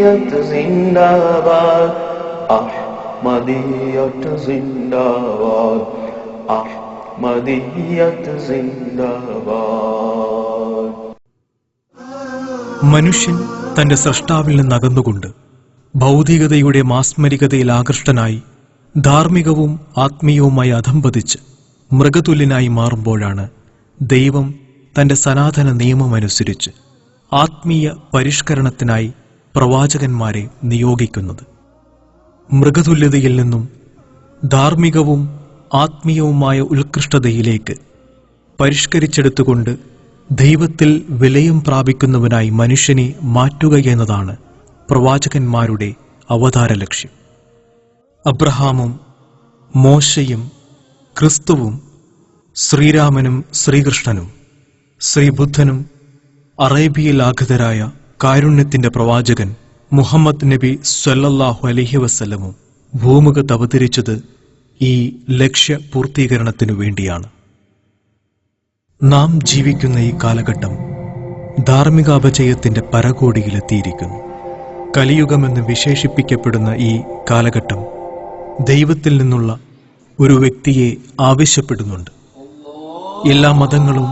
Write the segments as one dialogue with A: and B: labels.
A: അഹ്മദിയ്യത്ത് സിന്ദാബാദ്, അഹ്മദിയ്യത്ത് സിന്ദാബാദ്, അഹ്മദിയ്യത്ത് സിന്ദാബാദ്.
B: മനുഷ്യൻ തന്റെ സ്രഷ്ടാവിൽ നിന്നകന്നുകൊണ്ട് ഭൗതികതയുടെ മാസ്മരികതയിൽ ആകൃഷ്ടനായി ധാർമ്മികവും ആത്മീയവുമായി അധംപതിച്ച് മൃഗതുല്യനായി മാറുമ്പോഴാണ് ദൈവം തന്റെ സനാതന നിയമമനുസരിച്ച് ആത്മീയ പരിഷ്കരണത്തിനായി പ്രവാചകന്മാരെ നിയോഗിക്കുന്നത്. മൃഗതുല്യതയിൽ നിന്നും ധാർമ്മികവും ആത്മീയവുമായ ഉത്കൃഷ്ടതയിലേക്ക് പരിഷ്കരിച്ചെടുത്തുകൊണ്ട് ദൈവത്തിൽ വിലയം പ്രാപിക്കുന്നവനായി മനുഷ്യനെ മാറ്റുക എന്നതാണ് പ്രവാചകന്മാരുടെ അവതാര ലക്ഷ്യം. അബ്രഹാമും മോശയും ക്രിസ്തുവും ശ്രീരാമനും ശ്രീകൃഷ്ണനും ശ്രീബുദ്ധനും അറേബ്യയിൽ ആഗതരായ കാരുണ്യത്തിന്റെ പ്രവാചകൻ മുഹമ്മദ് നബി സ്വല്ലല്ലാഹു അലൈഹി വസല്ലമും ഭൂമുഖത്ത് അവതരിച്ചത് ഈ ലക്ഷ്യ പൂർത്തീകരണത്തിനു വേണ്ടിയാണ്. നാം ജീവിക്കുന്ന ഈ കാലഘട്ടം ധാർമ്മികാപചയത്തിന്റെ പരകോടിയിലെത്തിയിരിക്കുന്നു. കലിയുഗമെന്ന് വിശേഷിപ്പിക്കപ്പെടുന്ന ഈ കാലഘട്ടം ദൈവത്തിൽ നിന്നുള്ള ഒരു വ്യക്തിയെ ആവശ്യപ്പെടുന്നുണ്ട്. എല്ലാ മതങ്ങളും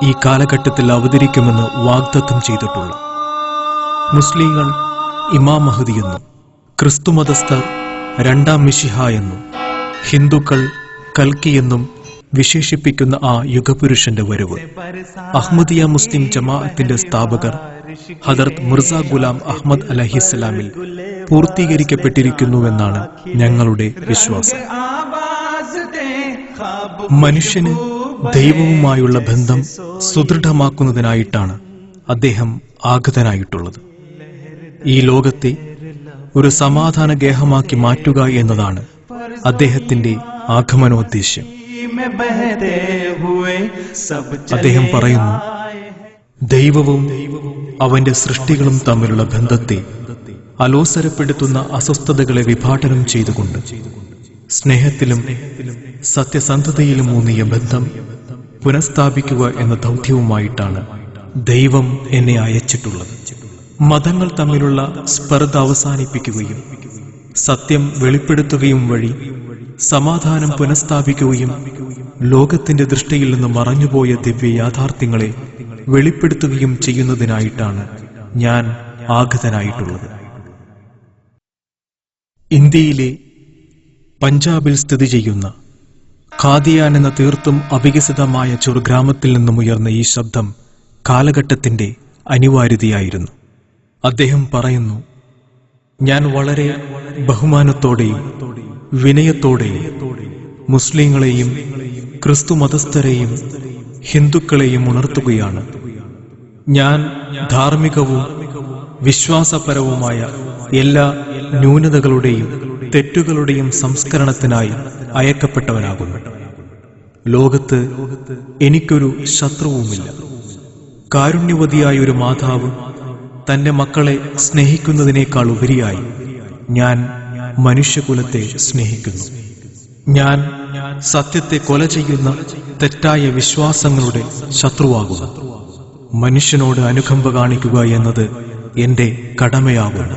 B: ഈ കാലഘട്ടത്തിൽ അവതരിക്കുമെന്ന് വാഗ്ദത്തം ചെയ്തിട്ടുള്ള മുസ്ലിങ്ങൾ ഇമാം മഹ്ദി എന്നും, ക്രിസ്തുമതസ്ഥർ രണ്ടാം മിശിഹ എന്നും, ഹിന്ദുക്കൾ കൽക്കി എന്നും വിശേഷിപ്പിക്കുന്ന ആ യുഗപുരുഷന്റെ വരവ് അഹ്മദിയ മുസ്ലിം ജമാഅത്തിന്റെ സ്ഥാപകർ ഹദർത്ത് മിർസ ഗുലാം അഹ്മദ് അലൈഹിസ്സലാമിൽ പൂർത്തീകരിക്കപ്പെട്ടിരിക്കുന്നുവെന്നാണ് ഞങ്ങളുടെ വിശ്വാസം. മനുഷ്യന് ദൈവവുമായുള്ള ബന്ധം സുദൃഢമാക്കുന്നതിനായിട്ടാണ് അദ്ദേഹം ആഗതനായിട്ടുള്ളത്. ഈ ലോകത്തെ ഒരു സമാധാന ഗേഹമാക്കി മാറ്റുക എന്നതാണ് അദ്ദേഹത്തിന്റെ ആഗമനോദ്ദേശ്യം. അദ്ദേഹം പറയുന്നു, ദൈവവും അവന്റെ സൃഷ്ടികളും തമ്മിലുള്ള ബന്ധത്തെ അലോസരപ്പെടുത്തുന്ന അസ്വസ്ഥതകളെ വിഭാടനം ചെയ്തുകൊണ്ട് സ്നേഹത്തിലും സത്യസന്ധതയിലും ഊന്നിയ ബന്ധം പുനഃസ്ഥാപിക്കുക എന്ന ദൗത്യവുമായിട്ടാണ് ദൈവം എന്നെ അയച്ചിട്ടുള്ളത്. മതങ്ങൾ തമ്മിലുള്ള സ്പർദ്ധ അവസാനിപ്പിക്കുകയും സത്യം വെളിപ്പെടുത്തുകയും വഴി സമാധാനം പുനഃസ്ഥാപിക്കുകയും ലോകത്തിന്റെ ദൃഷ്ടിയിൽ നിന്ന് മറഞ്ഞുപോയ ദിവ്യ യാഥാർത്ഥ്യങ്ങളെ വെളിപ്പെടുത്തുകയും ചെയ്യുന്നതിനായിട്ടാണ് ഞാൻ ആഗതനായിട്ടുള്ളത്. ഇന്ത്യയിലെ പഞ്ചാബിൽ സ്ഥിതി ചെയ്യുന്ന ഖാദിയാൻ എന്ന തീർത്തും അവികസിതമായ ചെറുഗ്രാമത്തിൽ നിന്നും ഉയർന്ന ഈ ശബ്ദം കാലഘട്ടത്തിന്റെ അനിവാര്യതയായിരുന്നു. അദ്ദേഹം പറയുന്നു, ഞാൻ വളരെ ബഹുമാനത്തോടെയും വിനയത്തോടെയും മുസ്ലിങ്ങളെയും ക്രിസ്തു മതസ്ഥരെയും ഹിന്ദുക്കളെയും ഉണർത്തുകയാണ്. ഞാൻ ധാർമ്മികവും വിശ്വാസപരവുമായ എല്ലാ ന്യൂനതകളുടെയും തെറ്റുകളുടെയും സംസ്കരണത്തിനായി അയക്കപ്പെട്ടവനാകുന്നു. ലോകത്ത് എനിക്കൊരു ശത്രുവുമില്ല. കാരുണ്യവതിയായ ഒരു മാതാവ് തന്റെ മക്കളെ സ്നേഹിക്കുന്നതിനേക്കാൾ ഉപരിയായി ഞാൻ മനുഷ്യകുലത്തെ സ്നേഹിക്കുന്നു. ഞാൻ സത്യത്തെ കൊല ചെയ്യുന്ന തെറ്റായ വിശ്വാസങ്ങളുടെ ശത്രുവാകുന്നു. മനുഷ്യനോട് അനുകമ്പ കാണിക്കുക എന്നത് എന്റെ കടമയാകുന്നു.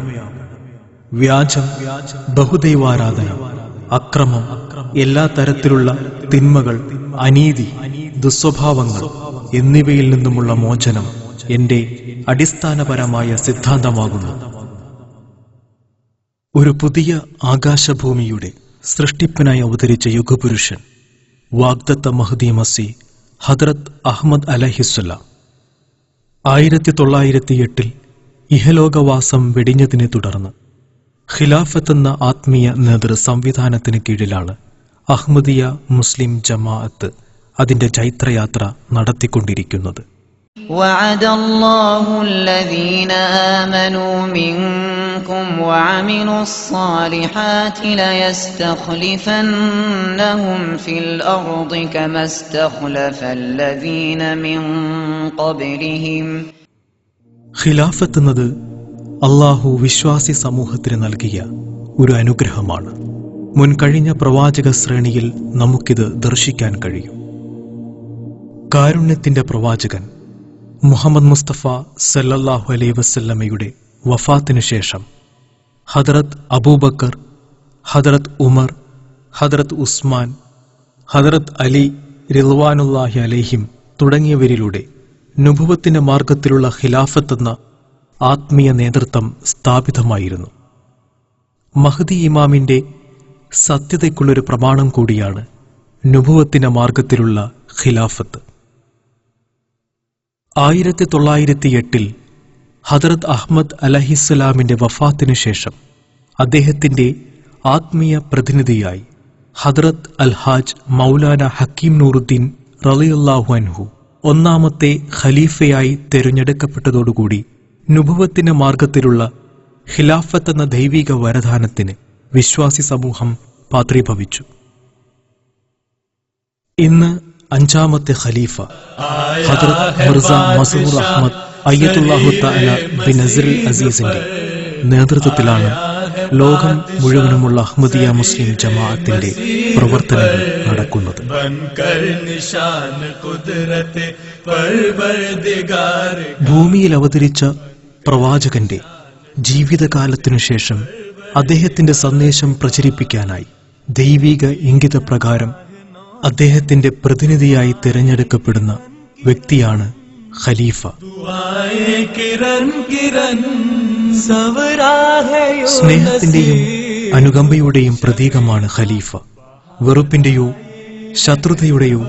B: വ്യാജം, ബഹുദൈവാരാധന, അക്രമം, എല്ലാ തരത്തിലുള്ള തിന്മകൾ, അനീതി, ദുസ്വഭാവങ്ങൾ എന്നിവയിൽ നിന്നുമുള്ള മോചനം എന്റെ അടിസ്ഥാനപരമായ സിദ്ധാന്തമാകുന്നു. ഒരു പുതിയ ആകാശഭൂമിയുടെ സൃഷ്ടിപ്പിനായി അവതരിച്ച യുഗപുരുഷൻ വാഗ്ദത്ത മഹ്ദി മസീഹ് ഹദ്റത്ത് അഹ്മദ് അലൈഹിസ്സലാം 1908 ഇഹലോകവാസം വെടിഞ്ഞതിനെ തുടർന്ന് ഖിലാഫത്ത് എന്ന ആത്മീയ നേതൃ സംവിധാനത്തിന് കീഴിലാണ് അഹ്മദിയ മുസ്ലിം ജമാഅത്ത് അതിന്റെ ചൈത്രയാത്ര നടത്തിക്കൊണ്ടിരിക്കുന്നത്.
C: وعد الله الذين آمنوا منكم وعملوا الصالحات ليستخلفنهم في الأرض كما استخلف الذين من قبلهم.
B: ഖിലാഫത്ത് എന്നത് അല്ലാഹു വിശ്വാസി സമൂഹത്തിന് നൽകിയ ഒരു അനുഗ്രഹമാണ്. മുൻകഴിഞ്ഞ പ്രവാചക ശ്രേണിയിൽ നമുക്കിത് ദർശിക്കാൻ കഴിയും. കാരുണ്യത്തിന്റെ പ്രവാചകൻ മുഹമ്മദ് മുസ്തഫ സല്ലല്ലാഹു അലൈഹി വസല്ലമയുടെ വഫാത്തിനു ശേഷം ഹദറത്ത് അബൂബക്കർ, ഹദറത്ത് ഉമർ, ഹദറത്ത് ഉസ്മാൻ, ഹദറത്ത് അലി റിദ്വാനുല്ലാഹി അലൈഹിം തുടങ്ങിയവരിലൂടെ നുബുവത്തിന്റെ മാർഗത്തിലുള്ള ഖിലാഫത്ത് എന്ന ആത്മീയ നേതൃത്വം സ്ഥാപിതമായിരുന്നു. മഹ്ദി ഇമാമിന്റെ സത്യതയ്ക്കുള്ളൊരു പ്രമാണം കൂടിയാണ് നുബുവത്തിന്റെ മാർഗത്തിലുള്ള ഖിലാഫത്ത്. 1908 ഹദറത്ത് അഹ്മദ് അലഹിസ്സലാമിന്റെ വഫാത്തിനു ശേഷം അദ്ദേഹത്തിന്റെ ആത്മീയ പ്രതിനിധിയായി ഹദറത്ത് അൽഹാജ് മൗലാന ഹക്കീം നൂറുദ്ദീൻ റളിയല്ലാഹു അൻഹു ഒന്നാമത്തെ ഖലീഫയായി തെരഞ്ഞെടുക്കപ്പെട്ടതോടുകൂടി നുബുവത്തിന്റെ മാർഗത്തിലുള്ള ഖിലാഫത്ത് എന്ന ദൈവിക വരദാനത്തിന് വിശ്വാസി സമൂഹം പാത്രീഭവിച്ചു. ഇന്ന് 5ാമത്തെ ഖലീഫ ഹദറത്ത് മിർസ മസ്റൂർ അഹ്മദ് അയ്യത്തുല്ലാഹു തആല ബിൻ നസറുൽ അസീസിന്റെ നേതൃത്വത്തിലാണ് ലോകം മുഴുവനുമുള്ള അഹ്മദിയ മുസ്ലിം ജമാഅത്തിന്റെ പ്രവർത്തനങ്ങൾ നടക്കുന്നത്. ഭൂമിയിൽ അവതരിച്ച പ്രവാചകന്റെ ജീവിതകാലത്തിനു ശേഷം അദ്ദേഹത്തിന്റെ സന്ദേശം പ്രചരിപ്പിക്കാനായി ദൈവിക ഇംഗിതപ്രകാരം അദ്ദേഹത്തിന്റെ പ്രതിനിധിയായി തിരഞ്ഞെടുക്കപ്പെടുന്ന വ്യക്തിയാണ് ഖലീഫ. സ്നേഹത്തിന്റെയും അനുകമ്പയുടെയും പ്രതീകമാണ് ഖലീഫ. വെറുപ്പിന്റെയോ ശത്രുതയുടെയോ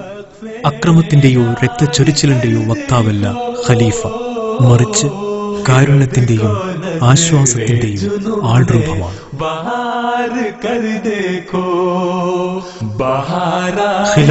B: അക്രമത്തിന്റെയോ രക്തച്ചൊരിച്ചിലിന്റെയോ വക്താവല്ല ഖലീഫ, മറിച്ച് കാരുണ്യത്തിന്റെയും ആശ്വാസത്തിന്റെയും ആൾരൂപമാണ്.